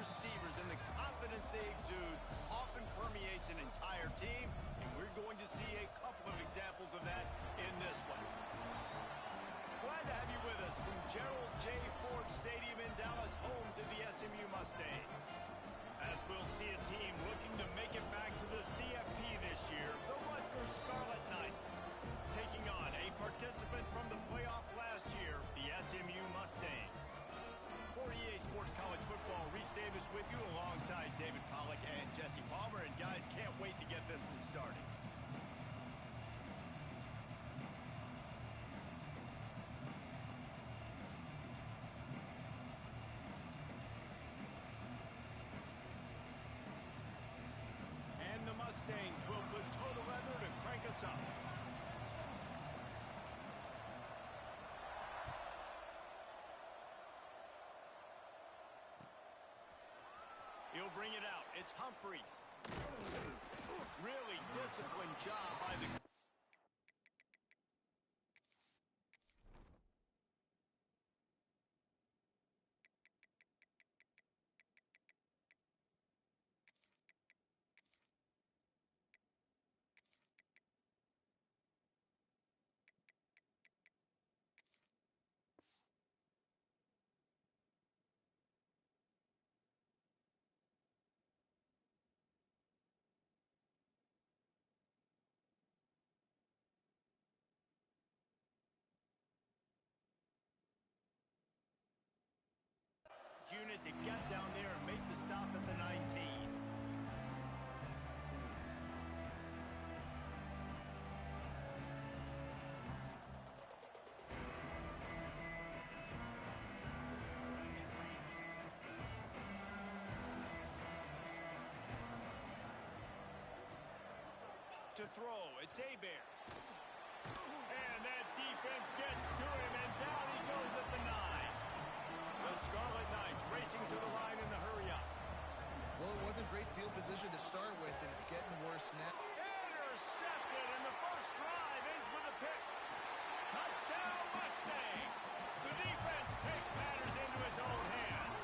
receivers and the confidence they exude often permeates an entire team, and we're going to see a couple of examples of that in this one. Glad to have you with us from Gerald J. Ford Stadium in Dallas, home to the SMU Mustangs. As we'll see a team looking to make it back to the CFP this year, the Rutgers Scarlet Knights, taking on a participant from the playoff last year, the SMU Mustangs. For EA Sports College Football, Reese Davis with you alongside David Pollack and Jesse Palmer, and guys, can't wait to get this one started. And the Mustangs will put total leather to crank us up. He'll bring it out. It's Humphreys. Really disciplined job by the... unit to get down there and make the stop at the 19. To throw, it's Hebert. And that defense gets to him, and down he goes at the 9. The Scarlet Knights racing to the line in the hurry-up. Well, it wasn't great field position to start with, and it's getting worse now. Intercepted, and the first drive ends with a pick. Touchdown, Mustangs! The defense takes matters into its own hands.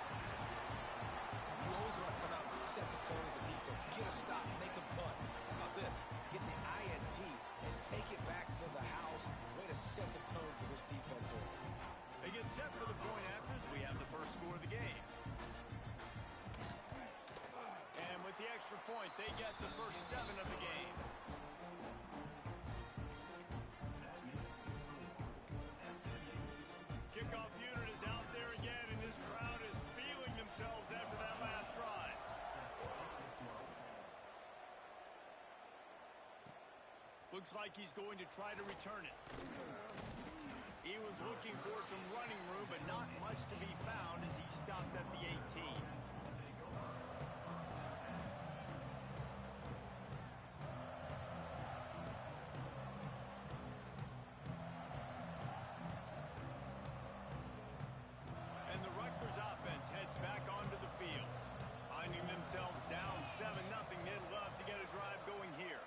You always want to come out and set the tone as a defense. Get a stop, make a punt. How about this? Get the INT and take it back to the house. Way to set the tone for this defense here. They get set for the point after as we have the first score of the game. And with the extra point, they get the first 7 of the game. Kickoff unit is out there again, and this crowd is feeling themselves after that last drive. Looks like he's going to try to return it. He was looking for some running room, but not much to be found as he stopped at the 18. And the Rutgers offense heads back onto the field. Finding themselves down 7-0, they'd love to get a drive going here.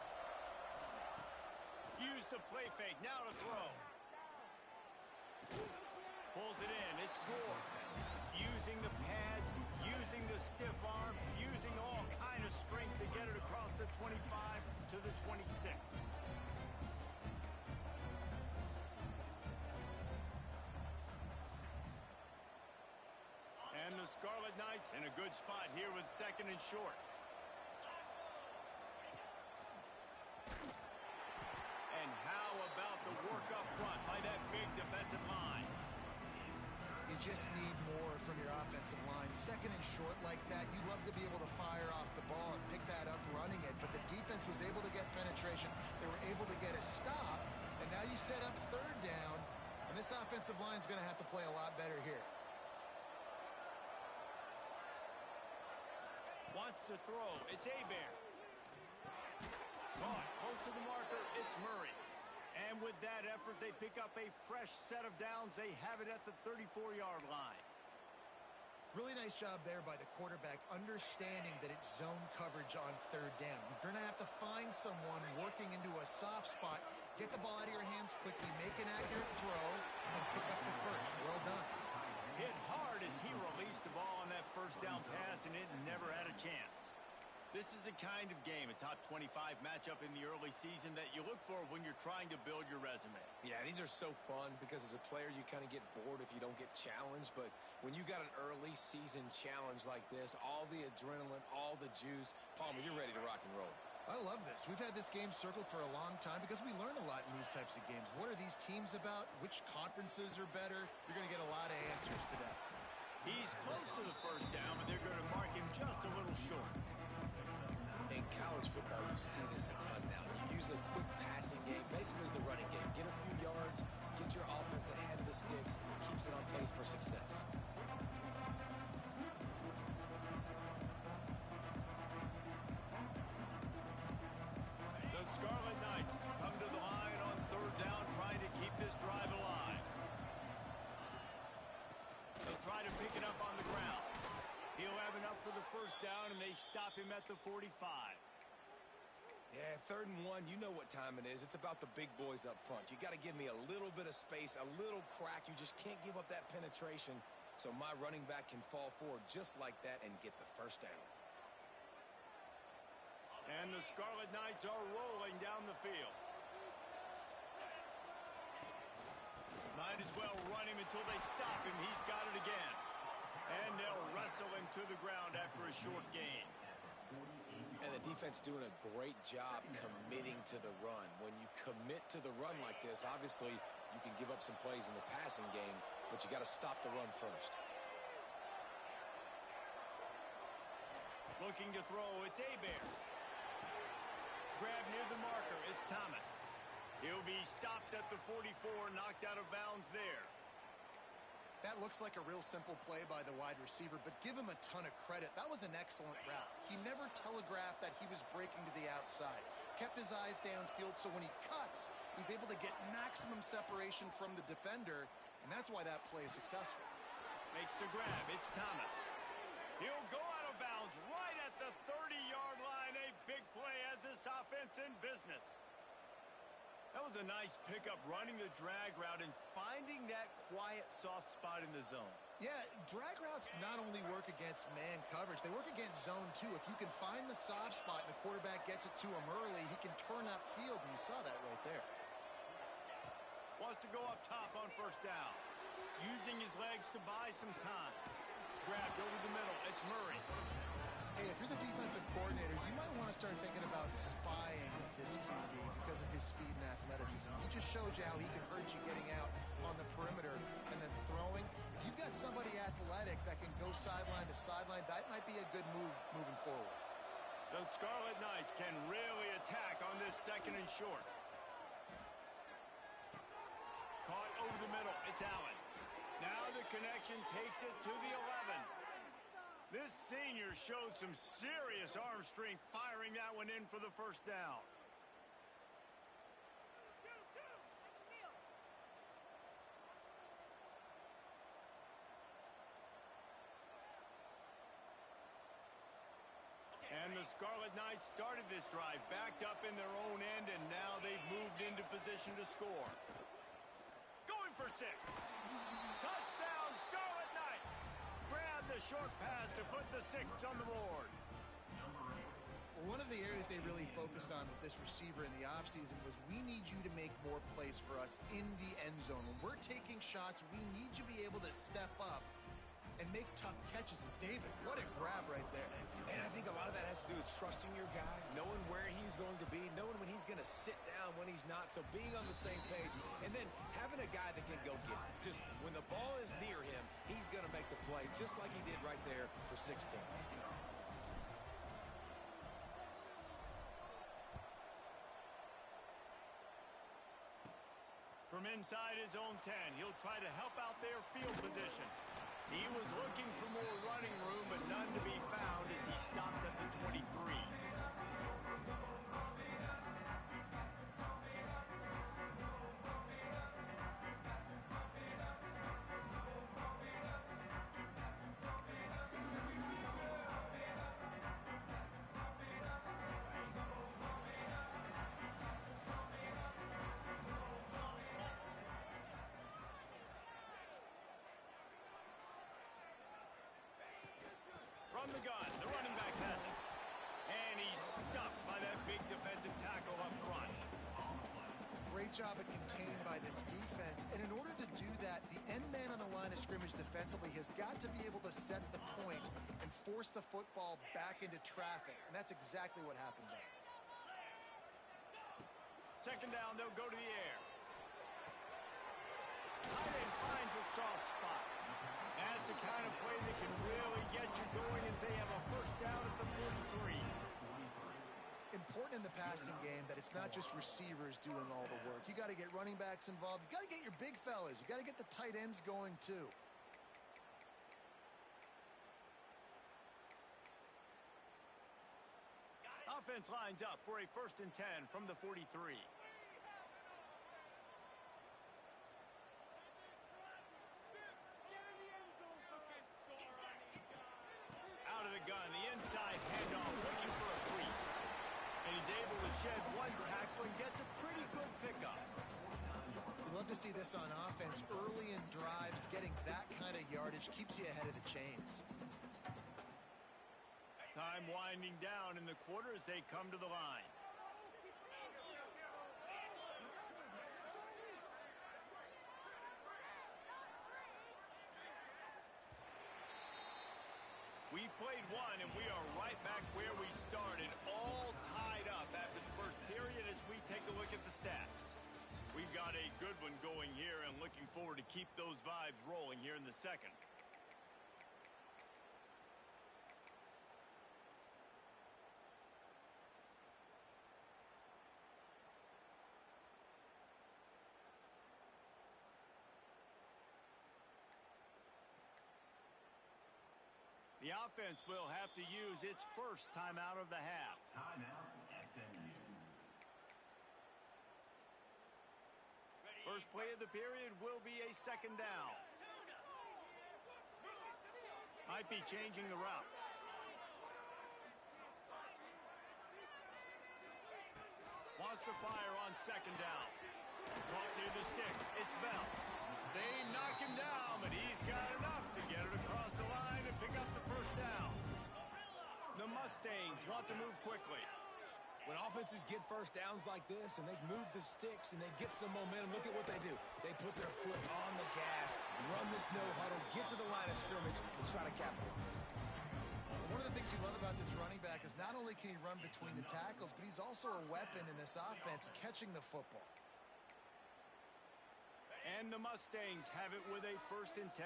Use the play fake, now to throw. Pulls it in, it's Gore. Using the pads, using the stiff arm, using all kind of strength to get it across the 25 to the 26. And the Scarlet Knights in a good spot here with 2nd and short. And how about the work up front by that big defensive line? You just need more from your offensive line. 2nd and short like that, you'd love to be able to fire off the ball and pick that up running it, but the defense was able to get penetration. They were able to get a stop, and now you set up 3rd down, and this offensive line is going to have to play a lot better here. Wants to throw. It's Hebert. Caught close to the marker. It's Murray. And with that effort, they pick up a fresh set of downs. They have it at the 34-yard line. Really nice job there by the quarterback, understanding that it's zone coverage on 3rd down. You're going to have to find someone working into a soft spot, get the ball out of your hands quickly, make an accurate throw, and pick up the first. Well done. Hit hard as he released the ball on that 1st down pass, and it never had a chance. This is the kind of game, a top 25 matchup in the early season, that you look for when you're trying to build your resume. Yeah, these are so fun because as a player, you kind of get bored if you don't get challenged. But when you got an early season challenge like this, all the adrenaline, all the juice, Palmer, you're ready to rock and roll. I love this. We've had this game circled for a long time because we learn a lot in these types of games. What are these teams about? Which conferences are better? You're going to get a lot of answers today. He's close to the first down, but they're going to mark him just a little short. In college football, you see this a ton now. You use a quick passing game, basically as the running game. Get a few yards, get your offense ahead of the sticks, keeps it on pace for success. The Scarlet Knights come to the line on third down, trying to keep this drive alive. They'll try to pick it up on the ground. He'll have enough for the first down, and they stop him at the 45. Yeah, 3rd and 1, you know what time it is. It's about the big boys up front. You got to give me a little bit of space, a little crack. You just can't give up that penetration, so my running back can fall forward just like that and get the first down. And the Scarlet Knights are rolling down the field. Might as well run him until they stop him. He's got it again. And they'll wrestle him to the ground after a short gain. And the defense doing a great job committing to the run. When you commit to the run like this, obviously you can give up some plays in the passing game, but you got to stop the run first. Looking to throw, it's Hebert. Grab near the marker, it's Thomas. He'll be stopped at the 44, knocked out of bounds there. That looks like a real simple play by the wide receiver, but give him a ton of credit. That was an excellent route. He never telegraphed that he was breaking to the outside. Kept his eyes downfield, so when he cuts, he's able to get maximum separation from the defender, and that's why that play is successful. Makes the grab, it's Thomas. He'll go out of bounds right at the 30-yard line. A big play as this offense in business. That was a nice pickup, running the drag route and finding that quiet, soft spot in the zone. Yeah, drag routes not only work against man coverage, they work against zone too. If you can find the soft spot and the quarterback gets it to him early, he can turn upfield, and you saw that right there. Wants to go up top on first down. Using his legs to buy some time. Grabbed over the middle, it's Murray. Hey, if you're the defensive coordinator, you might want to start thinking about spying this QB because of his speed and athleticism. He just showed you how he can hurt you getting out on the perimeter and then throwing. If you've got somebody athletic that can go sideline to sideline, that might be a good move moving forward. The Scarlet Knights can really attack on this 2nd and short. Caught over the middle, it's Allen. Now the connection takes it to the 11. This senior showed some serious arm strength, firing that one in for the first down. And the Scarlet Knights started this drive, backed up in their own end, and now they've moved into position to score. Going for 6. Touchdown, Scarlet Knights! Grab the short pass to put the 6 on the board. One of the areas they really focused on with this receiver in the offseason was we need you to make more plays for us in the end zone. When we're taking shots, we need you to be able to step up and make tough catches. And David, what a grab right there. And I think a lot of that has to do with trusting your guy, knowing where he's going to be, knowing when he's going to sit down, when he's not, so being on the same page, and then having a guy that can go get it. Just when the ball is near him, he's going to make the play, just like he did right there for 6 points. From inside his own 10, he'll try to help out their field position. He was looking for more running room, but none to be found as he stopped at the 23. From the gun, the running back has it. And he's stuffed by that big defensive tackle up front. Great job at contained by this defense. And in order to do that, the end man on the line of scrimmage defensively has got to be able to set the point and force the football back into traffic. And that's exactly what happened there. Second down, they'll go to the air. Tight end finds a soft spot. That's the kind of play that can really get you going as they have a first down at the 43. Important in the passing game that it's not just receivers doing all the work. You got to get running backs involved. You got to get your big fellas. You got to get the tight ends going too. Offense lines up for a 1st and 10 from the 43. Out of the gun, the inside handoff, looking for a crease. And he's able to shed one tackle and gets a pretty good pickup. You love to see this on offense. Early in drives, getting that kind of yardage keeps you ahead of the chains. Time winding down in the quarter as they come to the line. We've played one, and we are right back where we started, all tied up after the first period as we take a look at the stats. We've got a good one going here and looking forward to keep those vibes rolling here in the second. The offense will have to use its first timeout of the half. Timeout, SMU. First play of the period will be a second down. Might be changing the route. Wants to fire on second down. Caught near the sticks. It's Bell. They knock him down, but he's got enough to get it across the line and pick up the first down. The Mustangs want to move quickly. When offenses get first downs like this and they move the sticks and they get some momentum, look at what they do. They put their foot on the gas, run this no huddle, get to the line of scrimmage, and try to capitalize. One of the things you love about this running back is not only can he run between the tackles, but he's also a weapon in this offense catching the football. And the Mustangs have it with a 1st and 10.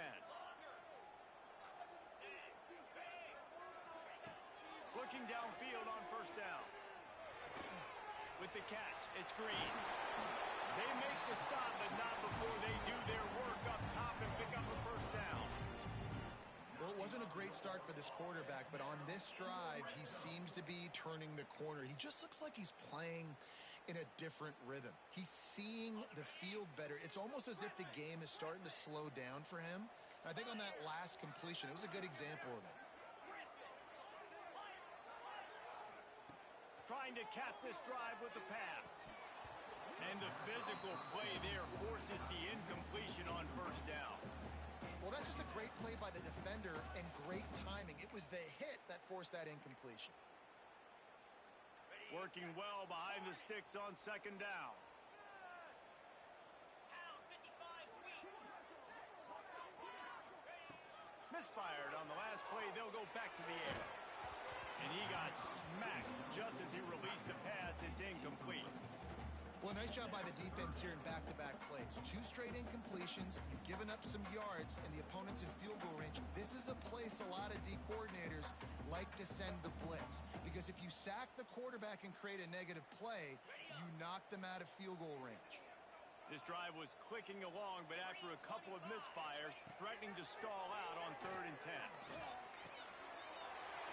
Looking downfield on first down. With the catch, it's Green. They make the stop, but not before they do their work up top and pick up a first down. Well, it wasn't a great start for this quarterback, but on this drive, he seems to be turning the corner. He just looks like he's playing in a different rhythm. He's seeing the field better. It's almost as if the game is starting to slow down for him. I think on that last completion, it was a good example of that. Trying to cap this drive with the pass. And the physical play there forces the incompletion on first down. Well, that's just a great play by the defender and great timing. It was the hit that forced that incompletion. Working well behind the sticks on second down. Misfired on the last play. They'll go back to the air. And he got smacked just as he released the pass. It's incomplete. Well, nice job by the defense here in back-to-back plays. 2 straight incompletions. You've given up some yards, and the opponent's in field goal range. This is a place a lot of D coordinators like to send the blitz. Because if you sack the quarterback and create a negative play, you knock them out of field goal range. This drive was clicking along, but after a couple of misfires, threatening to stall out on 3rd and 10.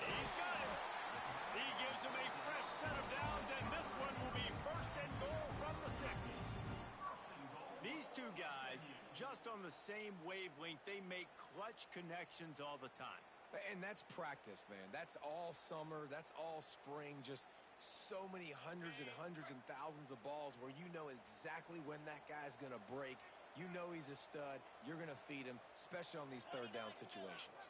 He's got it. He gives him a fresh set of downs, and this one will be 1st and goal from the 6. These two guys, just on the same wavelength, they make clutch connections all the time. And that's practice, man. That's all summer. That's all spring. Just so many hundreds and thousands of balls where you know exactly when that guy's going to break. You know he's a stud. You're going to feed him, especially on these 3rd down situations.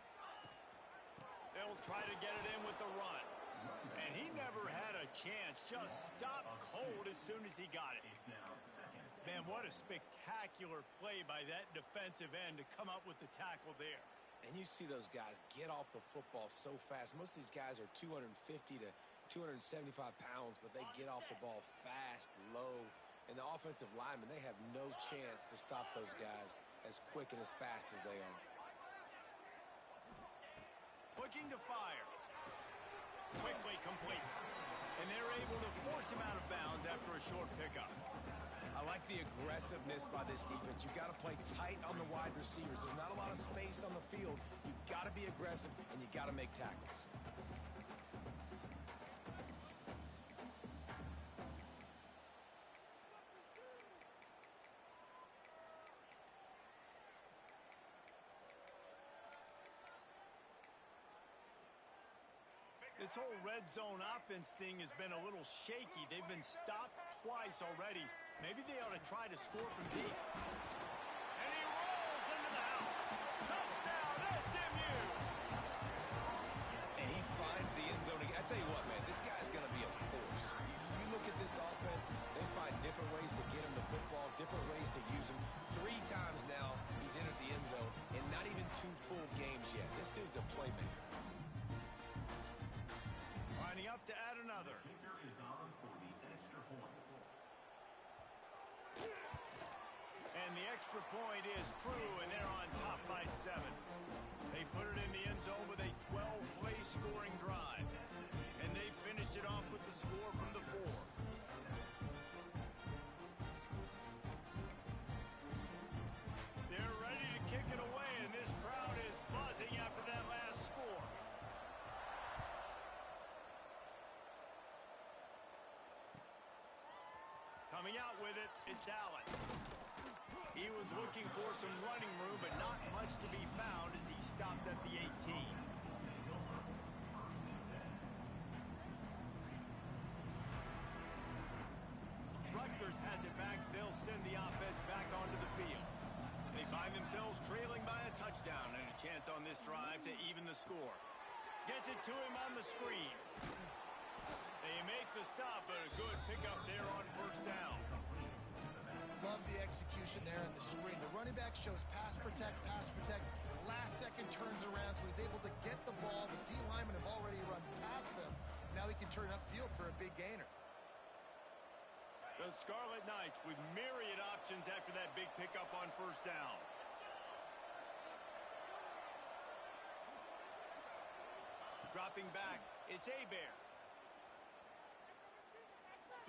They'll try to get it in with the run. And he never had a chance. Just stopped cold as soon as he got it. Man, what a spectacular play by that defensive end to come up with the tackle there. And you see those guys get off the football so fast. Most of these guys are 250 to 275 pounds, but they get off the ball fast, low. And the offensive linemen, they have no chance to stop those guys as quick and as fast as they are. Looking to fire. Quickly complete. And they're able to force him out of bounds after a short pickup. I like the aggressiveness by this defense. You've got to play tight on the wide receivers. There's not a lot of space on the field. You've got to be aggressive, and you've got to make tackles. This whole red zone offense thing has been a little shaky. They've been stopped twice already. Maybe they ought to try to score from deep. And he rolls into the house. Touchdown, SMU! And he finds the end zone again. I tell you what, man, this guy's going to be a force. You look at this offense, they find different ways to get him the football, different ways to use him. 3 times now he's entered the end zone, and not even 2 full games yet. This dude's a playmaker. Lining up to add another. Kicker is on for the extra point. And the extra point is true, and they're on top by 7. They put it in the end zone with a 12-play scoring drive. And they finished it off with the score from the 4. They're ready to kick it away, and this crowd is buzzing after that last score. Coming out with it, it's Allen. He was looking for some running room, but not much to be found as he stopped at the 18. Rutgers has it back. They'll send the offense back onto the field. They find themselves trailing by a touchdown and a chance on this drive to even the score. Gets it to him on the screen. They make the stop, but a good pickup there on first down. Love the execution there in the screen. The running back shows pass protect. Last second turns around, so he's able to get the ball. The D linemen have already run past him. Now he can turn upfield for a big gainer. The Scarlet Knights with myriad options after that big pickup on first down. Dropping back, it's Hebert.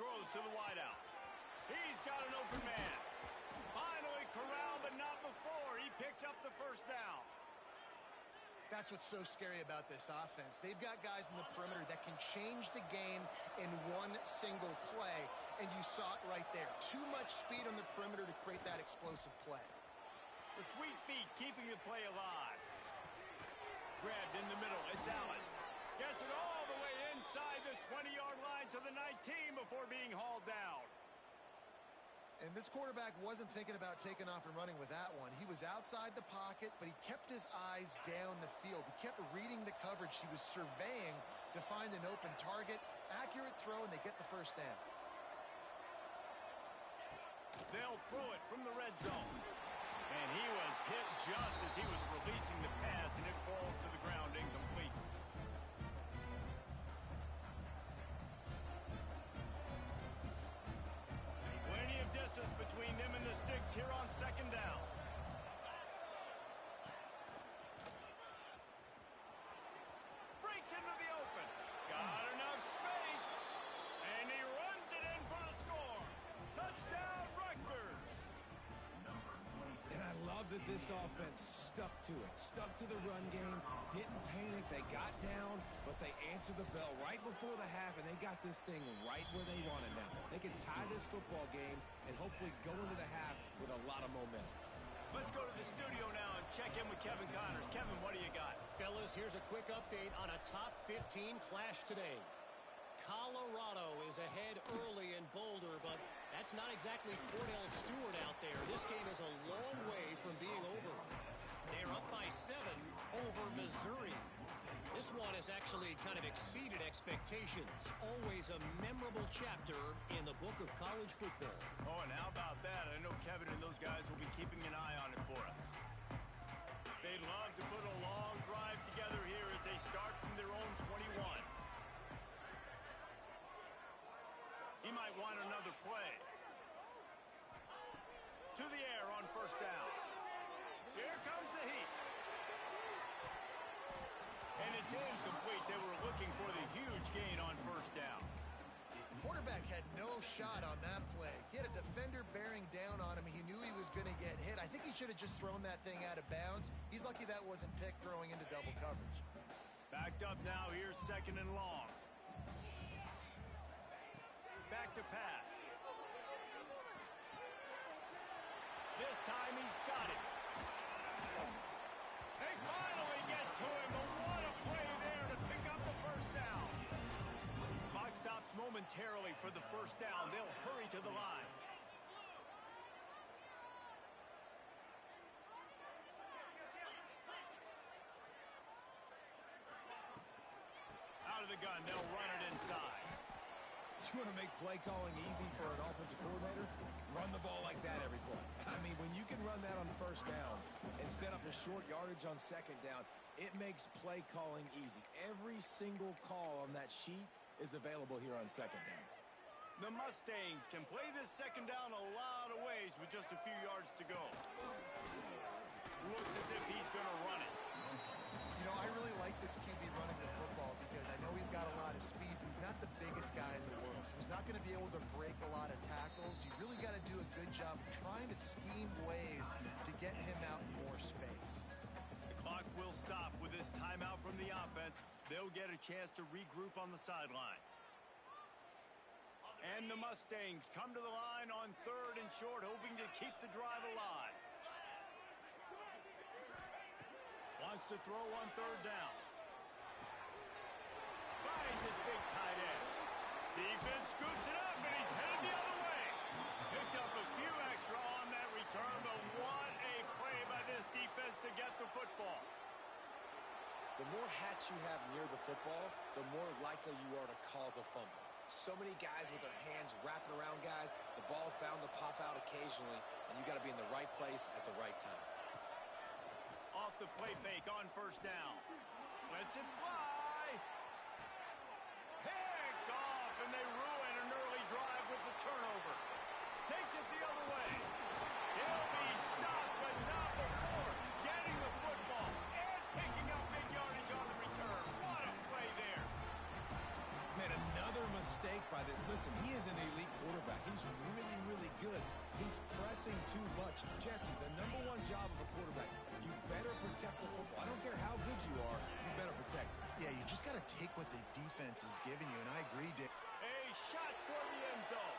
Throws to the wideout. He's got an open man. Finally corralled, but not before. He picks up the first down. That's what's so scary about this offense. They've got guys in the perimeter that can change the game in one single play, and you saw it right there. Too much speed on the perimeter to create that explosive play. The sweet feet keeping the play alive. Grabbed in the middle. It's Allen. Gets it all the way inside the 20-yard line to the 19 before being hauled down. And this quarterback wasn't thinking about taking off and running with that one. He was outside the pocket, but he kept his eyes down the field. He kept reading the coverage. He was surveying to find an open target. Accurate throw, and they get the first down. They'll throw it from the red zone. And he was hit just as he was releasing the pass, and it falls to the ground incomplete. Plenty of distance between them and the sticks here on second down. Breaks into the open. Got enough space. And he runs it in for the score. Touchdown, Rutgers. And I love that this offense stuck to it, stuck to the run game, didn't panic. They got down, but they answered the bell right before the half, and they got this thing right where they wanted now. They can tie this football game and hopefully go into the half with a lot of momentum. Let's go to the studio now and check in with Kevin Connors. Kevin, what do you got? Fellas, here's a quick update on a top 15 clash today. Colorado is ahead early in Boulder, but that's not exactly Cordell Stewart out there. This game is a long way from being over. They're up by 7 over Missouri. This one has actually kind of exceeded expectations. Always a memorable chapter in the book of college football. Oh, and how about that? I know Kevin and those guys will be keeping an eye on it for us. They'd love to put a long drive together here as they start from their own 21. He might want another play. To the air on first down. Here comes the heat. And it's incomplete. They were looking for the huge gain on first down. The quarterback had no shot on that play. He had a defender bearing down on him. He knew he was going to get hit. I think he should have just thrown that thing out of bounds. He's lucky that wasn't picked throwing into double coverage. Backed up now. Here's second and long. Back to pass. This time he's got it. They finally get to him, but what a play there to pick up the first down. Clock stops momentarily for the first down. They'll hurry to the line. Out of the gun, they'll run it inside. You want to make play calling easy for an offensive coordinator? Run the ball like that every play. I mean, when you can run that on first down and set up a short yardage on second down, it makes play calling easy. Every single call on that sheet is available here on second down. The Mustangs can play this second down a lot of ways with just a few yards to go. Looks as if he's going to run it. You know, I really like this QB running the football because I know he's got a lot of speed, but he's not the biggest guy in the world, so he's not going to be able to break a lot of tackles. You really got to do a good job of trying to scheme ways to get him out in more space. The clock will stop with this timeout from the offense. They'll get a chance to regroup on the sideline. And the Mustangs come to the line on third and short, hoping to keep the drive alive. Wants to throw on third down. Finds his big tight end. Defense scoops it up, and he's headed the other way. Picked up a few extra on that return, but what a play by this defense to get the football. The more hats you have near the football, the more likely you are to cause a fumble. So many guys with their hands wrapping around guys, the ball's bound to pop out occasionally, and you got to be in the right place at the right time. Off the play fake on first down. Lets it fly. Picked off, and they ruin an early drive with the turnover. Takes it the other way. He'll be stopped, but not before getting the football and picking up big yardage on the return. What a play there. Man, another mistake by this. Listen, he is an elite quarterback. He's really, really good. He's pressing too much. Jesse, the number one job of a quarterback, you better protect the football. I don't care how good you are, you better protect it. Yeah, you just got to take what the defense is giving you, and I agree, Dick. A shot toward the end zone.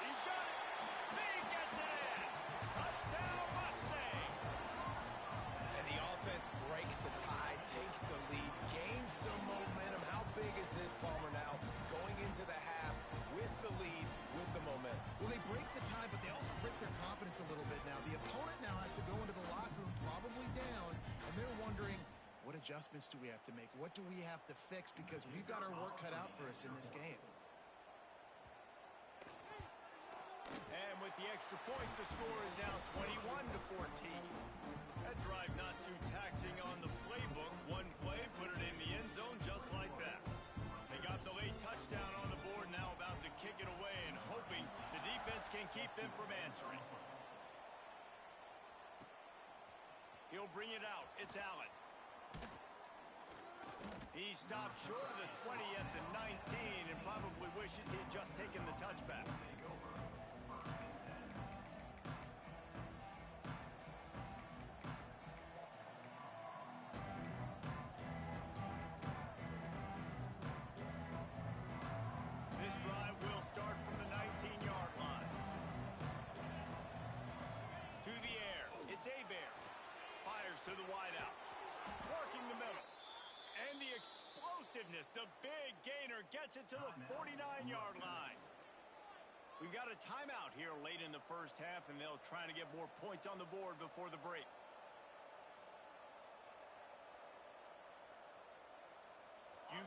He's got it. He gets it in. Touchdown, Mustangs. And the offense breaks the tie, takes the lead, gains some momentum. How big is this, Palmer, now? Going into the half with the lead, with the momentum. Well, they break the tie, but they also break their confidence a little bit now. The opponent now has to go into the locker room probably down, and they're wondering, what adjustments do we have to make? What do we have to fix? Because we've got our work cut out for us in this game. And with the extra point, the score is now 21-14. That drive not too taxing on the playbook. One play, put it in the end zone just like that. They got the late touchdown on the board, now about to kick it away and hoping the defense can keep them from answering. He'll bring it out. It's Allen. He stopped short of the 20 at the 19 and probably wishes he had just taken the touchback. This drive will start from the 19-yard line. To the air. It's Hebert. Fires to the wideout. Working the middle. And the explosiveness, the big gainer gets it to the 49-yard line. We've got a timeout here late in the first half, and they'll try to get more points on the board before the break.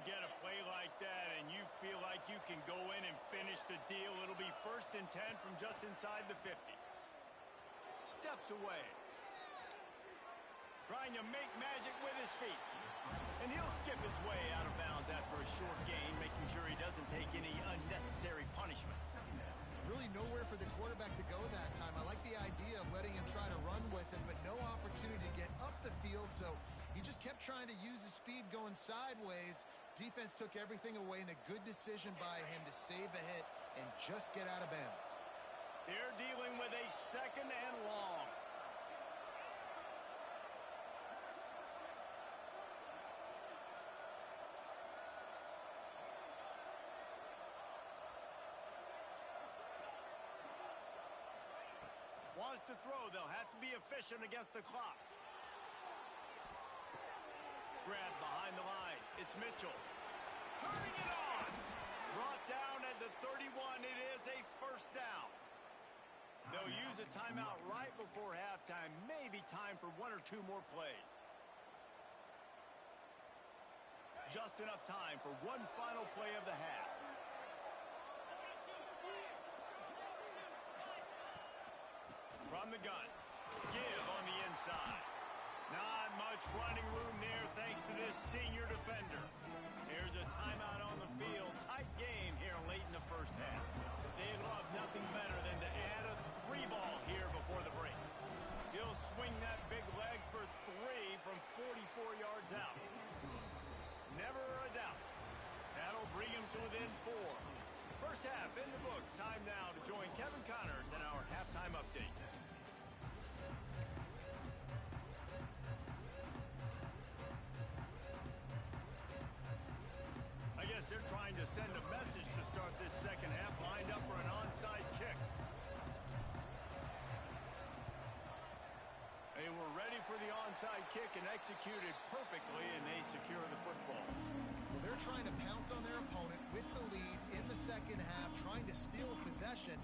get a play like that and you feel like you can go in and finish the deal, it'll be 1st and 10 from just inside the 50. Steps away. Trying to make magic with his feet. And he'll skip his way out of bounds after a short gain, making sure he doesn't take any unnecessary punishment. Really nowhere for the quarterback to go that time. I like the idea of letting him try to run with it, but no opportunity to get up the field, so he just kept trying to use his speed going sideways. Defense took everything away, and a good decision by him to save a hit and just get out of bounds. They're dealing with a 2nd and long. Wants to throw. They'll have to be efficient against the clock. Grab behind the line. It's Mitchell. Turning it on. Brought down at the 31. It is a 1st down. They'll use a timeout right before halftime. Maybe time for 1 or 2 more plays. Just enough time for one final play of the half. From the gun. Give on the inside. Not much running room there thanks to this senior defender. Here's a timeout on the field. Tight game here late in the 1st half. They'd love nothing better than to add a 3-ball here before the break. He'll swing that big leg for 3 from 44 yards out. Never a doubt. That'll bring him to within 4. 1st half in the books. Time now to join Kevin Connors in our halftime update. I guess they're trying to send a message to start this 2nd half, lined up for an onside kick. They were ready for the onside kick and executed perfectly, and they secure the football. Well, they're trying to pounce on their opponent with the lead in the 2nd half, trying to steal possession,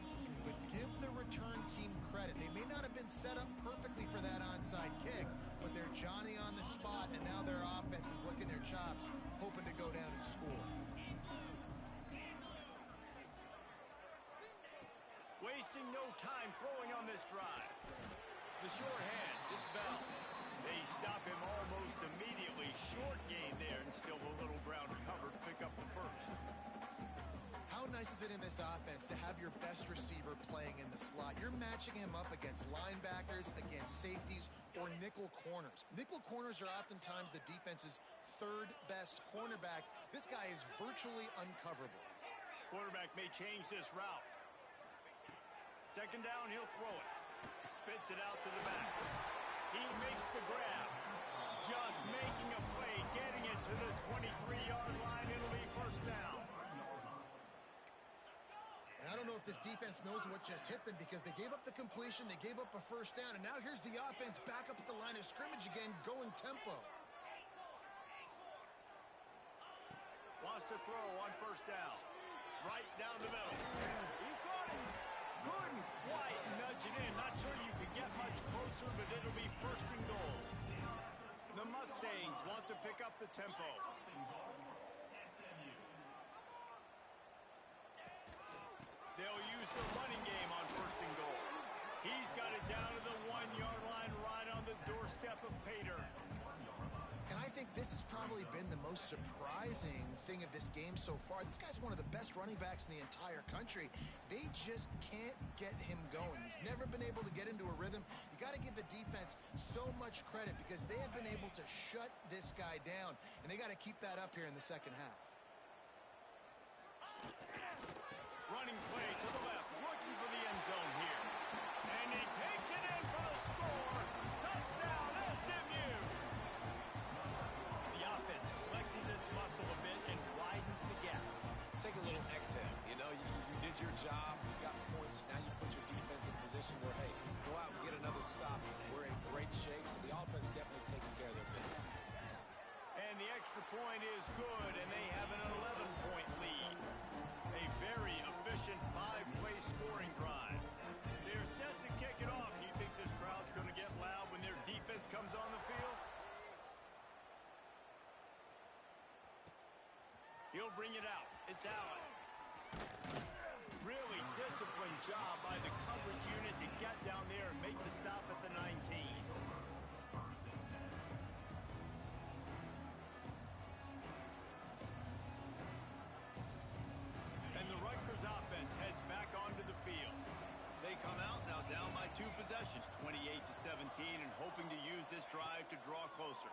but give the return team credit. They may not have been set up perfectly for that onside kick, but they're Johnny on the spot, and now their offense is licking their chops, hoping to go down and score. Wasting no time throwing on this drive. The short hands, it's Bell. They stop him almost immediately. Short gain there, and still a little ground covered to pick up the 1st. How nice is it in this offense to have your best receiver playing in the slot? You're matching him up against linebackers, against safeties, or nickel corners. Nickel corners are oftentimes the defense's 3rd best cornerback. This guy is virtually uncoverable. Quarterback may change this route. 2nd down, he'll throw it. Spits it out to the back. He makes the grab. Just making a play, getting it to the 23-yard line. It'll be 1st down. And I don't know if this defense knows what just hit them, because they gave up the completion, they gave up a 1st down, and now here's the offense back up at the line of scrimmage again, going tempo. Wants to throw on 1st down. Right down the middle. He caught him. Couldn't quite nudge it in. Not sure you could get much closer, but it'll be 1st and goal. The Mustangs want to pick up the tempo. They'll use the running game on 1st and goal. He's got it down to the 1-yard line, right on the doorstep of Pater. And I think this has probably been the most surprising thing of this game so far. This guy's one of the best running backs in the entire country. They just can't get him going. He's never been able to get into a rhythm. You got to give the defense so much credit, because they have been able to shut this guy down, and they got to keep that up here in the 2nd half. Running play to the left, looking for the end zone here. And he takes it in for the score. Touchdown, SMU. The offense flexes its muscle a bit and widens the gap. Take a little exhale. You know, you did your job. You got points. Now you put your defense in position where, hey, go out and get another stop. We're in great shape, so the offense definitely taking care of their business. And the extra point is good, and they have an 11-point lead. A very efficient 5-play scoring drive. They're set to kick it off. You think this crowd's going to get loud when their defense comes on the field? He'll bring it out. It's Allen. Really disciplined job by the coverage unit to get down there and make the stop at the 19. And the Rutgers offense heads back onto the field. They come out now down by 2 possessions, 28-17, and hoping to use this drive to draw closer.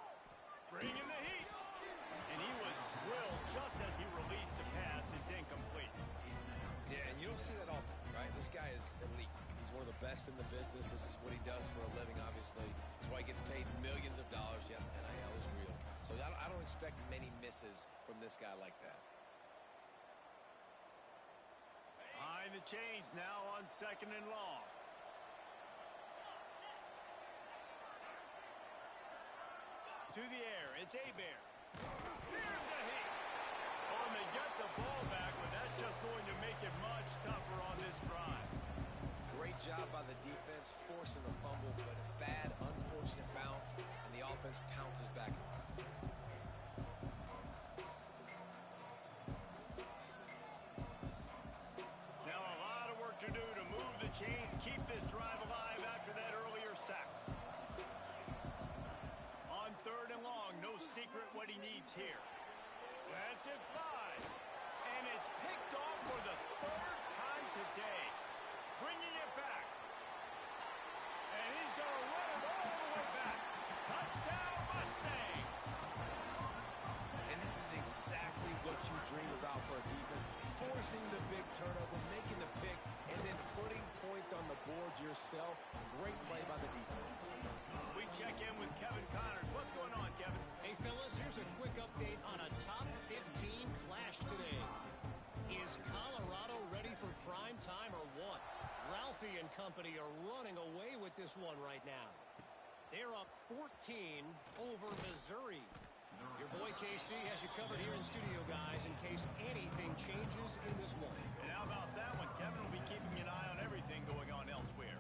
Bringing the heat. And he was drilled just as he released the pass. It's incomplete. Yeah, and you don't see that often, right? This guy is elite. He's one of the best in the business. This is what he does for a living, obviously. That's why he gets paid millions of dollars. Yes, NIL is real. So I don't expect many misses from this guy like that. Behind the chains now on 2nd and long. To the air, it's Hebert. Here's a hit. Oh, and they get the ball back, but that's just going to make it much tougher on this drive. Great job by the defense, forcing the fumble, but a bad, unfortunate bounce, and the offense pounces back. Now a lot of work to do to move the chains, keep this drive alive after that earlier sack. On 3rd and long, no secret what he needs here. Lets it fly. And it's picked off for the 3rd time today. Bringing it back. And he's going to run it all the way back. Touchdown, Mustangs. And this is exactly what you dream about for a defense. Forcing the big turnover, making the pick, and then putting points on the board yourself. Great play by the defense. We check in with Kevin Connors. What's going on, Kevin? Hey, fellas, here's a quick update on a top 15 clash today. Is Colorado ready for prime time or what? Ralphie and company are running away with this one right now. They're up 14 over Missouri. Your boy KC has you covered here in studio, guys, in case anything changes in this one. And how about that one? Kevin will be keeping an eye on everything going on elsewhere.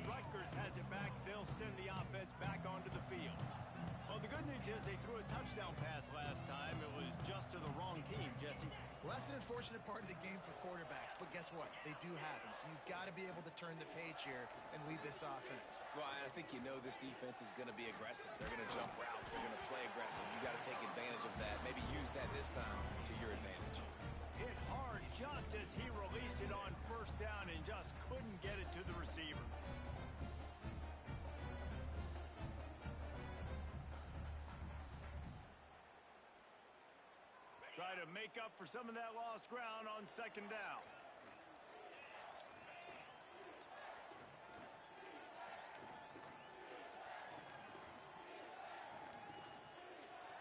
Rutgers has it back. They'll send the offense back onto the field. Well, the good news is they threw a touchdown pass last time. It was just to the wrong team, Jesse. Well, that's an unfortunate part of the game for quarterbacks, but guess what? They do happen, so you've got to be able to turn the page here and lead this offense. Well, I think you know this defense is going to be aggressive. They're going to jump routes. They're going to play aggressive. You got to take advantage of that. Maybe use that this time to your advantage. Hit hard just as he released it on 1st down and just couldn't get it to the receiver. Try to make up for some of that lost ground on 2nd down.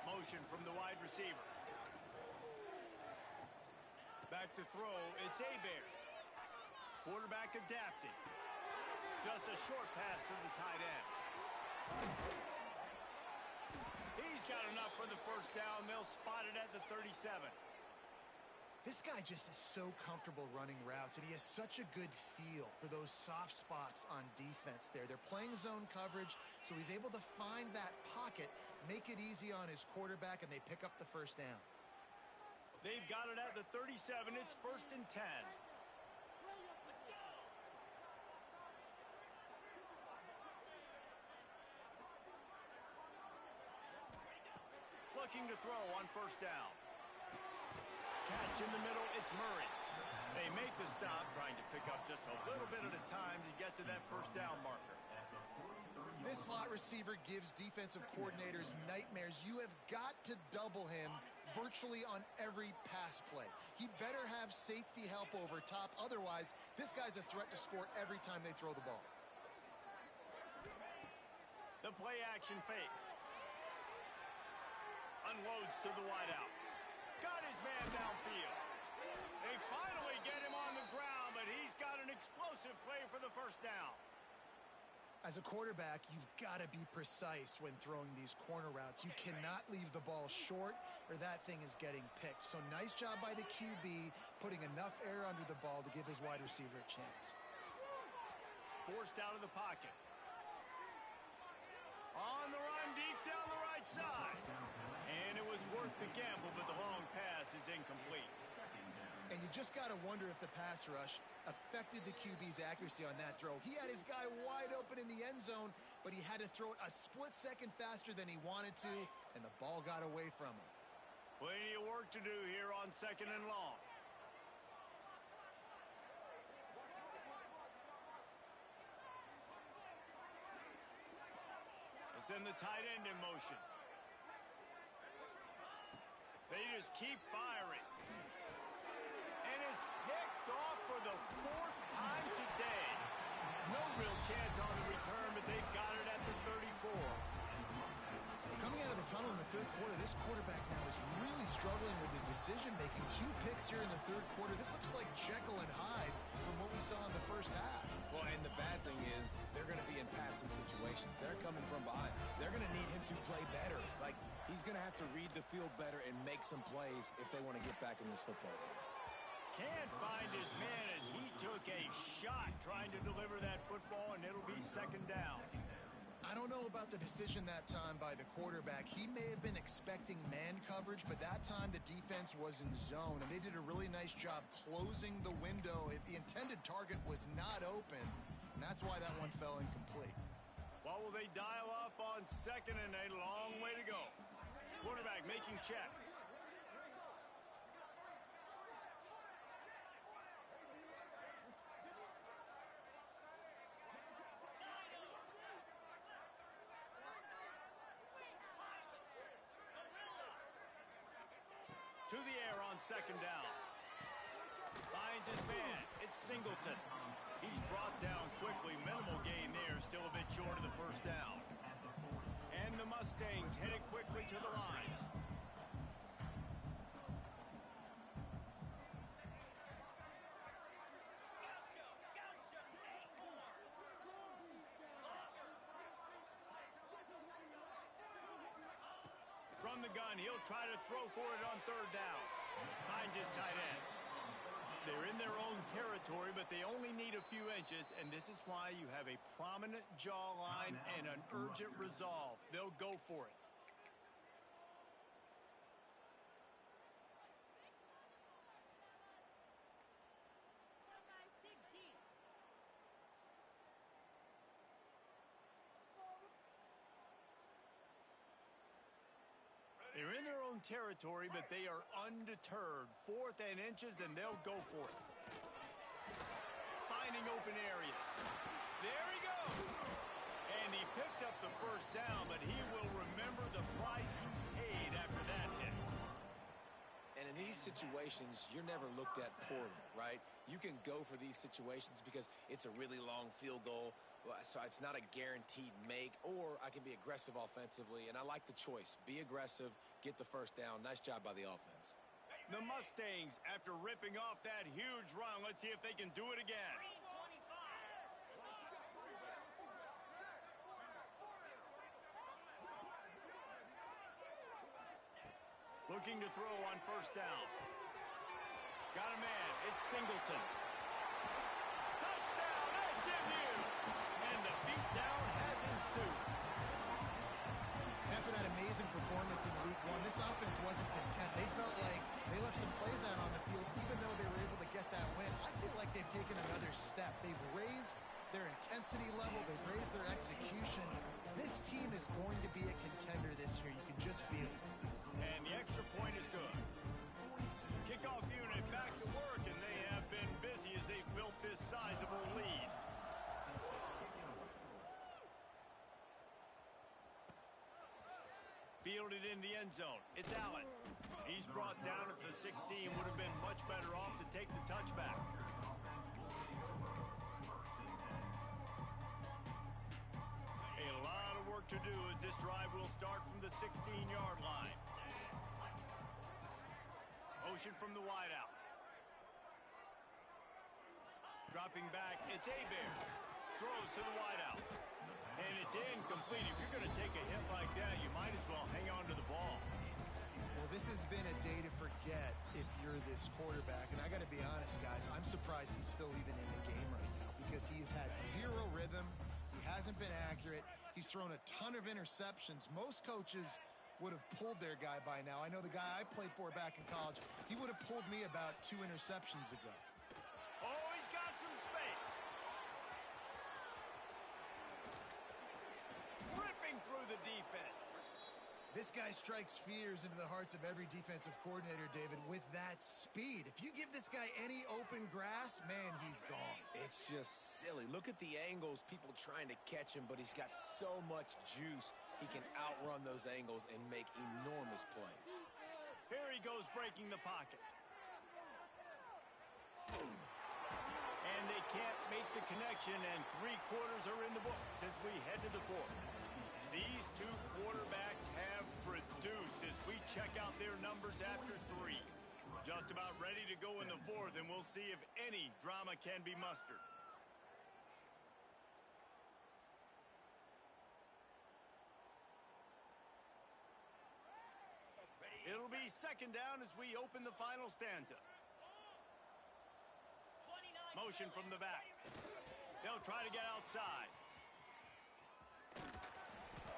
Motion from the wide receiver. Back to throw, it's Hebert. Quarterback adapted. Just a short pass to the tight end. He's got enough for the 1st down. They'll spot it at the 37. This guy just is so comfortable running routes, and he has such a good feel for those soft spots on defense there. They're playing zone coverage, so he's able to find that pocket, make it easy on his quarterback, and they pick up the 1st down. They've got it at the 37. It's 1st and 10. Looking to throw on 1st down. Catch in the middle, it's Murray. They make the stop, trying to pick up just a little bit at a time to get to that 1st down marker. This slot receiver gives defensive coordinators nightmares. You have got to double him virtually on every pass play. He better have safety help over top. Otherwise, this guy's a threat to score every time they throw the ball. The play action fake. Unloads to the wideout. Got his man downfield. They finally get him on the ground, but he's got an explosive play for the 1st down. As a quarterback, you've got to be precise when throwing these corner routes. You cannot leave the ball short or that thing is getting picked. So nice job by the QB, putting enough air under the ball to give his wide receiver a chance. Forced out of the pocket. On the run, deep down the right side. And it was worth worth the gamble, but the long pass is incomplete. And you just got to wonder if the pass rush affected the QB's accuracy on that throw. He had his guy wide open in the end zone, but he had to throw it a split second faster than he wanted to, and the ball got away from him. Plenty of work to do here on 2nd and long. Send the tight end in motion. They just keep firing. And it's picked off for the 4th time today. No real chance on the return, but they've got it at the 34. Coming out of the tunnel in the 3rd quarter, this quarterback now is really struggling with his decision-making. 2 picks here in the 3rd quarter. This looks like Jekyll and Hyde from what we saw in the first half. Well, and the bad thing is they're going to be in passing situations. They're coming from behind. They're going to need him to play better. Like, he's going to have to read the field better and make some plays if they want to get back in this football game. Can't find his man as he took a shot trying to deliver that football, and it'll be 2nd down. I don't know about the decision that time by the quarterback. He may have been expecting man coverage, but that time the defense was in zone, and they did a really nice job closing the window. The intended target was not open, and that's why that one fell incomplete. What will they dial up on 2nd and a long way to go? Quarterback making checks. To the air on 2nd down. Finds his man. It's Singleton. He's brought down quickly. Minimal gain there. Still a bit short of the 1st down. And the Mustangs headed quickly to the line. From the gun, he'll try to throw for it on 3rd down. Finds his tight end. They're in their own territory, but they only need a few inches, and this is why you have a prominent jawline and an urgent resolve. They'll go for it. They're in their own territory, but they are undeterred. 4th and inches, and they'll go for it. Finding open areas. There he goes. And he picks up the 1st down, but he will remember the price he paid after that hit. And in these situations, you're never looked at poorly, right? You can go for these situations because it's a really long field goal, so it's not a guaranteed make, or I can be aggressive offensively, and I like the choice. Be aggressive, get the 1st down. Nice job by the offense. The Mustangs, after ripping off that huge run, let's see if they can do it again. Looking to throw on 1st down. Got a man. It's Singleton. Touchdown, SMU! And the beatdown has ensued. After that amazing performance in Week 1, this offense wasn't content. They felt like they left some plays out on the field, even though they were able to get that win. I feel like they've taken another step. They've raised their intensity level. They've raised their execution. This team is going to be a contender this year. You can just feel it. And the extra point is good. Kickoff unit back to work, and they have been busy as they've built this sizable lead. Fielded in the end zone. It's Allen. He's brought down at the 16. Would have been much better off to take the touchback. A lot of work to do as this drive will start from the 16-yard line. Motion from the wideout. Dropping back, it's Hebert. Throws to the wideout. And it's incomplete. If you're going to take a hit like that, you might as well hang on to the ball. Well, this has been a day to forget if you're this quarterback. And I got to be honest, guys, I'm surprised he's still even in the game right now because he's had zero rhythm. He hasn't been accurate. He's thrown a ton of interceptions. Most coaches would have pulled their guy by now. I know the guy I played for back in college, he would have pulled me about 2 interceptions ago. Oh, he's got some space. Ripping through the defense. This guy strikes fears into the hearts of every defensive coordinator, David, with that speed. If you give this guy any open grass, man, he's gone. It's just silly. Look at the angles, people trying to catch him, but he's got so much juice. He can outrun those angles and make enormous plays. Here he goes breaking the pocket. And they can't make the connection, and 3 quarters are in the books as we head to the 4th. These 2 quarterbacks have produced as we check out their numbers after 3. Just about ready to go in the 4th, and we'll see if any drama can be mustered. It'll be 2nd down as we open the final stanza. Motion from the back. They'll try to get outside.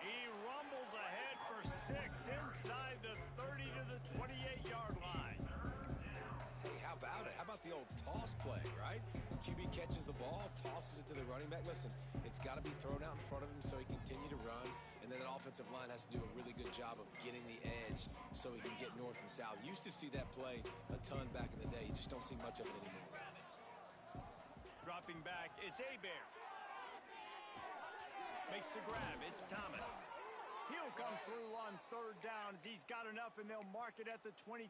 He rumbles ahead for 6 inside the 30 to the 28-yard line. Hey, how about it? How about the old toss play, right? QB catches the ball, tosses it to the running back. Listen, it's got to be thrown out in front of him so he can continue to run, and then an offensive line has to do a really good job of getting the edge so he can get north and south. Used to see that play a ton back in the day. You just don't see much of it anymore. Dropping back, it's Abear. Makes the grab, it's Thomas. He'll come through on 3rd down as he's got enough, and they'll mark it at the 23.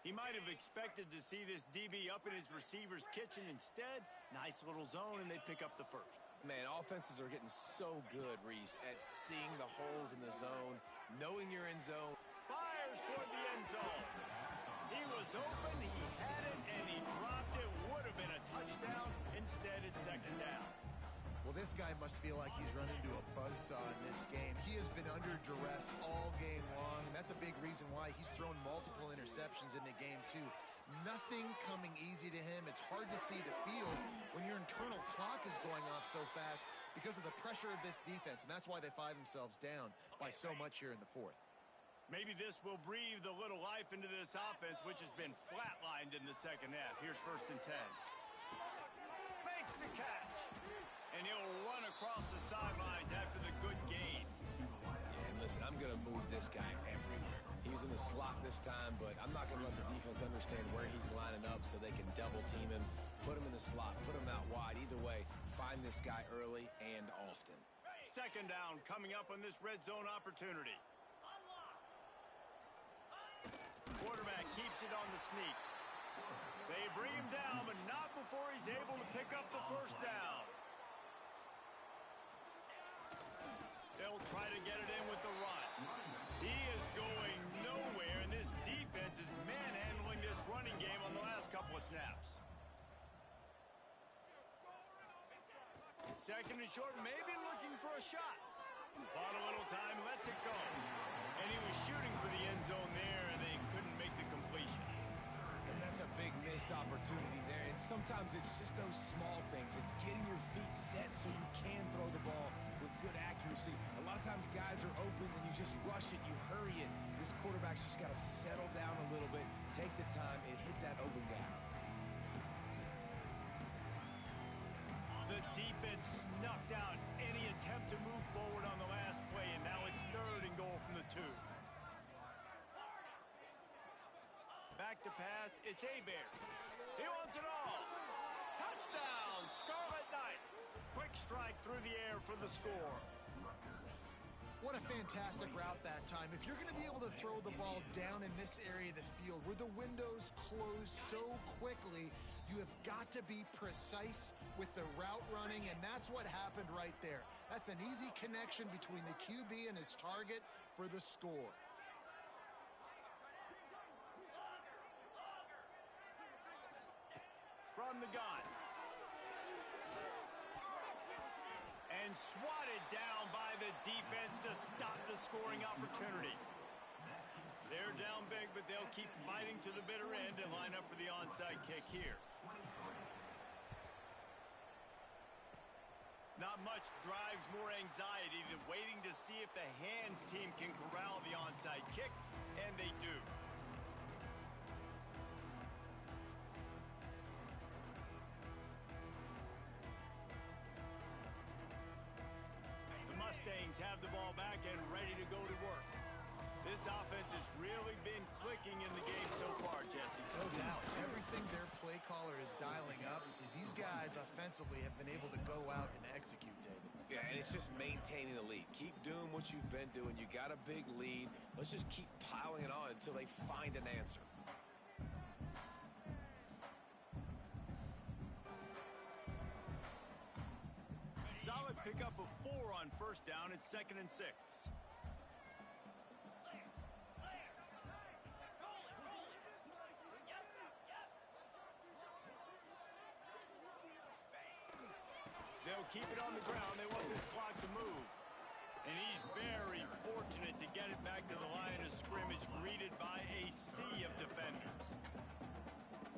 He might have expected to see this DB up in his receiver's kitchen. Instead, nice little zone, and they pick up the 1st. Man, offenses are getting so good, Reese, at seeing the holes in the zone, knowing you're in zone. Fires toward the end zone. He was open, he had it, and he dropped it. Would have been a touchdown. Instead, it's 2nd down. Well, this guy must feel like he's run into a buzzsaw in this game. He has been under duress all game long, and that's a big reason why he's thrown multiple interceptions in the game, too. Nothing coming easy to him. It's hard to see the field when your internal clock is going off so fast because of the pressure of this defense, and that's why they find themselves down by so much here in the 4th. Maybe this will breathe a little life into this offense, which has been flatlined in the 2nd half. Here's 1st and 10. Makes the catch. And he'll run across the sidelines after the good gain. Yeah, and listen, I'm going to move this guy everywhere. He's in the slot this time, but I'm not going to let the defense understand where he's lining up so they can double team him, put him in the slot, put him out wide. Either way, find this guy early and often. 2nd down coming up on this red zone opportunity. Quarterback keeps it on the sneak. They bring him down, but not before he's able to pick up the 1st down. They'll try to get it in with the run. He is going nowhere, and this defense is manhandling this running game on the last couple of snaps. 2nd and short, maybe looking for a shot. Bought a little time, lets it go. And he was shooting for the end zone there, and they couldn't make the completion. And that's a big missed opportunity there. And sometimes it's just those small things. It's getting your feet set so you can throw the ball with good accuracy. A lot of times guys are open and you just rush it, you hurry it. This quarterback's just got to settle down a little bit, take the time, and hit that open guy. The defense snuffed out any attempt to move forward on the last play, and now it's 3rd and goal from the 2. Back to pass, it's Abear. He wants it all. Touchdown, Scarlet Knights. Quick strike through the air for the score. What a fantastic route that time. If you're going to be able to throw the ball down in this area of the field where the windows close so quickly, you have got to be precise with the route running, and that's what happened right there. That's an easy connection between the QB and his target for the score. From the gun. And swatted down by the defense to stop the scoring opportunity. They're down big, but they'll keep fighting to the bitter end and line up for the onside kick here. Not much drives more anxiety than waiting to see if the hands team can corral the onside kick, and they do. The Mustangs have the ball back and ready to go to work. This offense has really been clicking in the game so far, Jesse. No doubt. Everything their play caller is dialing up, these guys offensively have been able to go out and execute, David. Yeah, and it's just maintaining the lead. Keep doing what you've been doing. You got a big lead. Let's just keep piling it on until they find an answer. Solid pickup of 4 on first down. It's 2nd and 6. They'll keep it on the ground. They want this clock to move. And he's very fortunate to get it back to the line of scrimmage, greeted by a sea of defenders.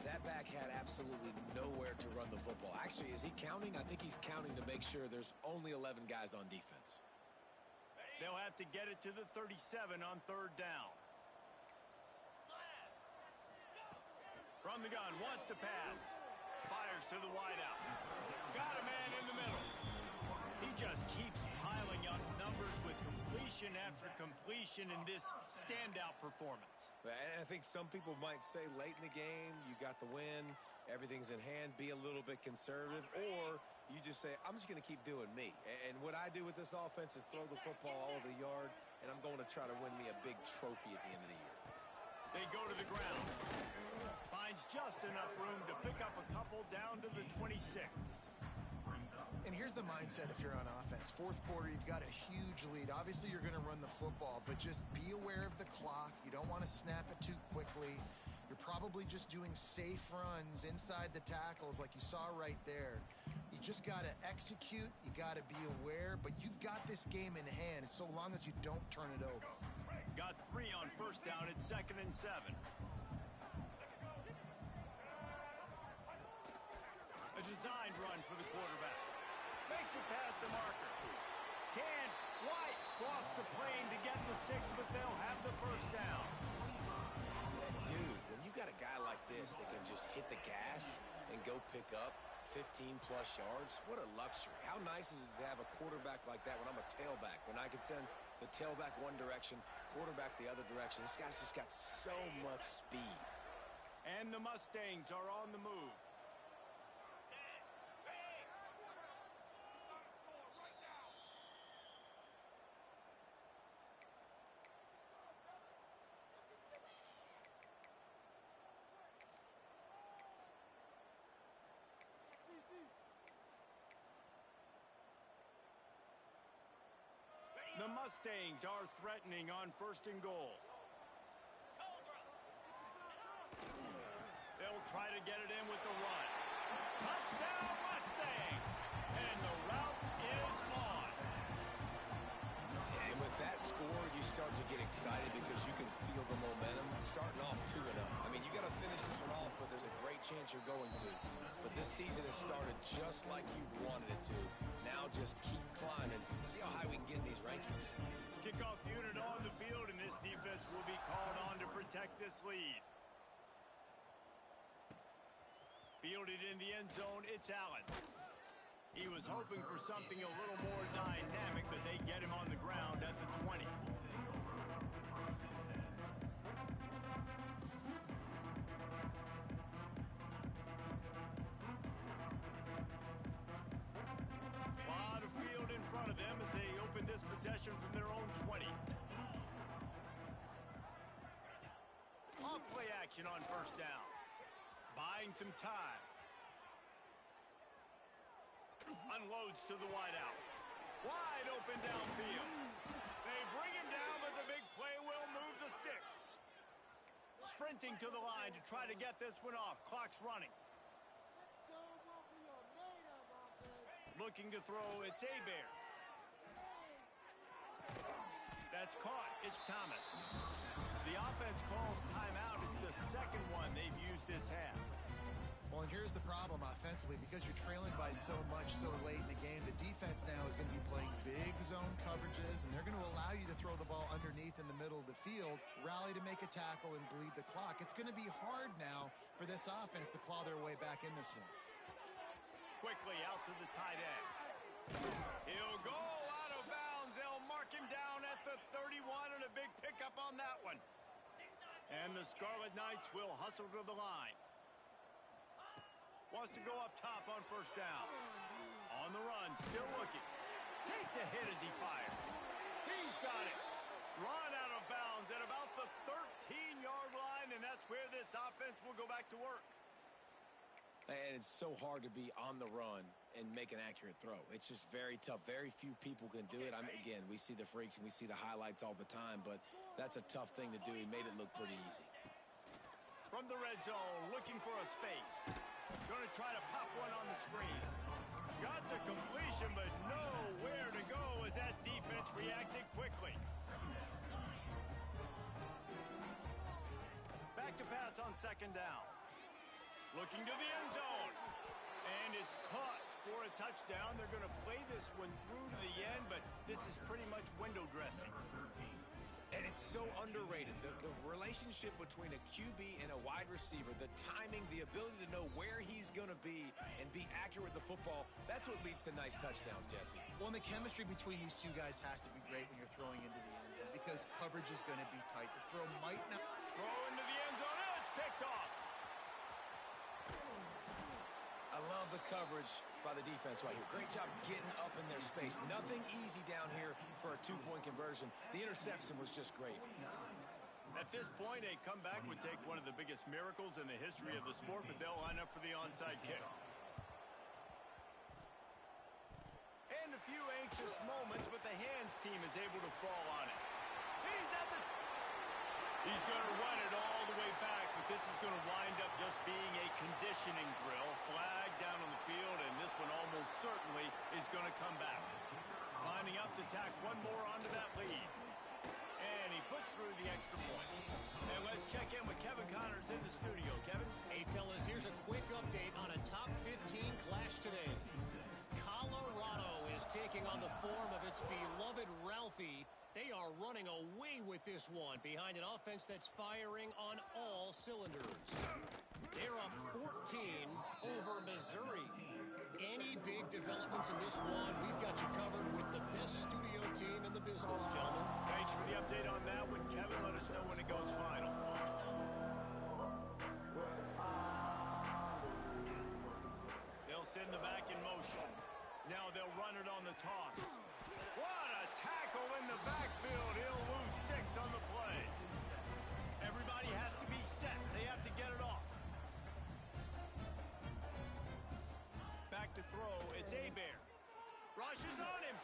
That back had absolutely nowhere to run the football. Actually, is he counting? I think he's counting to make sure there's only 11 guys on defense. They'll have to get it to the 37 on 3rd down. From the gun, wants to pass. Fires to the wideout. Got a man in the middle. He just keeps piling up numbers with completion after completion in this standout performance. And I think some people might say late in the game, you got the win, everything's in hand, be a little bit conservative, or you just say, I'm just going to keep doing me. And what I do with this offense is throw the football all over the yard, and I'm going to try to win me a big trophy at the end of the year. They go to the ground. Finds just enough room to pick up a couple down to the 26. And here's the mindset if you're on offense. 4th quarter, you've got a huge lead. Obviously, you're going to run the football, but just be aware of the clock. You don't want to snap it too quickly. You're probably just doing safe runs inside the tackles like you saw right there. You just got to execute. You got to be aware, but you've got this game in hand so long as you don't turn it over. Got 3 on first down. It's 2nd and 7. A designed run for the quarterback. Makes it past the marker. Can White cross the plane to get the 6, but they'll have the first down. Dude, when you got a guy like this that can just hit the gas and go pick up 15-plus yards, what a luxury. How nice is it to have a quarterback like that when I'm a tailback, when I can send the tailback one direction, quarterback the other direction. This guy's just got so much speed. And the Mustangs are on the move. The Mustangs are threatening on 1st and goal. They'll try to get it in with the run. Touchdown, Mustangs! And the route is on. And with that score, you start to get excited because you can feel the momentum starting off 2-0. I mean, you got to finish this one off, but there's a great chance you're going to. But this season has started just like you wanted it to. Now just keep climbing. See how high we can get in these rankings. Kickoff unit on the field, and this defense will be called on to protect this lead. Fielded in the end zone, it's Allen. He was hoping for something a little more dynamic, but they get him on the ground at the 20. Lot of field in front of them as they open this possession from their own 20. Off play action on first down. Buying some time. Unloads to the wideout. Wide open downfield. They bring him down, but the big play will move the sticks. Sprinting to the line to try to get this one off. Clock's running. Looking to throw, it's Hebert. That's caught. It's Thomas. The offense calls timeout. It's the second one they've used this half. Well, and here's the problem offensively. Because you're trailing by so much so late in the game, the defense now is going to be playing big zone coverages, and they're going to allow you to throw the ball underneath in the middle of the field, rally to make a tackle, and bleed the clock. It's going to be hard now for this offense to claw their way back in this one. Quickly out to the tight end. He'll go out of bounds. They'll mark him down at the 31, and a big pickup on that one. And the Scarlet Knights will hustle to the line. Wants to go up top on first down. On the run, still looking. Takes a hit as he fires. He's got it. Run out of bounds at about the 13-yard line, and that's where this offense will go back to work. And it's so hard to be on the run and make an accurate throw. It's just very tough. Very few people can do it. Again, we see the freaks and we see the highlights all the time, but that's a tough thing to do. He made it look pretty easy. From the red zone, looking for a space. Going to try to pop one on the screen. Got the completion, but nowhere to go as that defense reacted quickly. Back to pass on second down. Looking to the end zone. And it's caught for a touchdown. They're going to play this one through to the end, but this is pretty much window dressing. And it's so underrated. The relationship between a QB and a wide receiver, the timing, the ability to know where he's going to be and be accurate with the football, that's what leads to nice touchdowns, Jesse. Well, and the chemistry between these two guys has to be great when you're throwing into the end zone because coverage is going to be tight. The throw might not... Throw into the end zone, and it's picked off. I love the coverage by the defense right here. Great job getting up in their space. Nothing easy down here for a two-point conversion. The interception was just gravy. At this point, a comeback would take one of the biggest miracles in the history of the sport, but they'll line up for the onside kick. And a few anxious moments, but the hands team is able to fall on it. He's going to run it all the way back, but this is going to wind up just being a conditioning drill. Flag down on the field, and this one almost certainly is going to come back. Lining up to tack one more onto that lead. And he puts through the extra point. And let's check in with Kevin Connors in the studio. Kevin? Hey, fellas, here's a quick update on a top 15 clash today. Colorado is taking on the form of its beloved Ralphie. They are running away with this one behind an offense that's firing on all cylinders. They're up 14 over Missouri. Any big developments in this one, we've got you covered with the best studio team in the business, gentlemen. Thanks for the update on that one, Kevin. Let us know when it goes final. They'll send the back in motion. Now they'll run it on the toss. What a tackle in the backfield. He'll lose 6 on the play. Everybody has to be set. They have to get it off. Back to throw. It's Hebert. Rushes on him.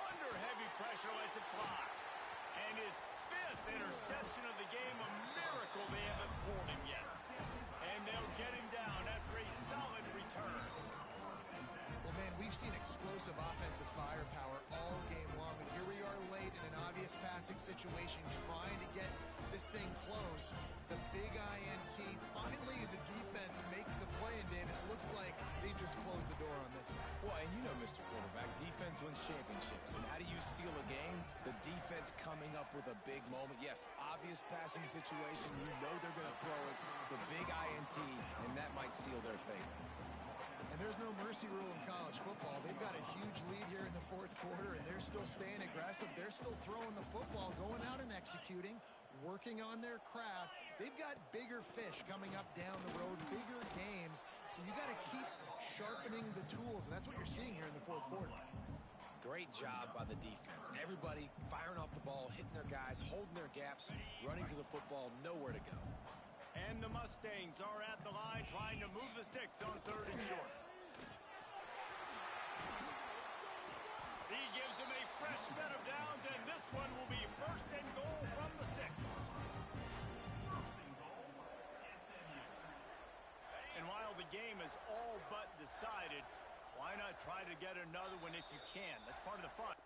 Under heavy pressure, lets it fly. And his 5th interception of the game. A miracle they haven't pulled him yet. And they'll get him down after a solid return. Well, man, we've seen explosive offensive firepower all game long, and here we are late in an obvious passing situation trying to get this thing close. The big INT, finally the defense makes a play, and David, it looks like they just closed the door on this one. Well, and you know, Mr. Quarterback, defense wins championships. And how do you seal a game? The defense coming up with a big moment. Yes, obvious passing situation. You know they're going to throw it. The big INT, and that might seal their fate. And there's no mercy rule in college football. They've got a huge lead here in the 4th quarter, and they're still staying aggressive. They're still throwing the football, going out and executing, working on their craft. They've got bigger fish coming up down the road, bigger games. So you got to keep sharpening the tools, and that's what you're seeing here in the 4th quarter. Great job by the defense. Everybody firing off the ball, hitting their guys, holding their gaps, running to the football, nowhere to go. And the Mustangs are at the line trying to move the sticks on 3rd and short. He gives them a fresh set of downs, and this one will be 1st and goal from the 6. And while the game is all but decided, why not try to get another one if you can? That's part of the fun.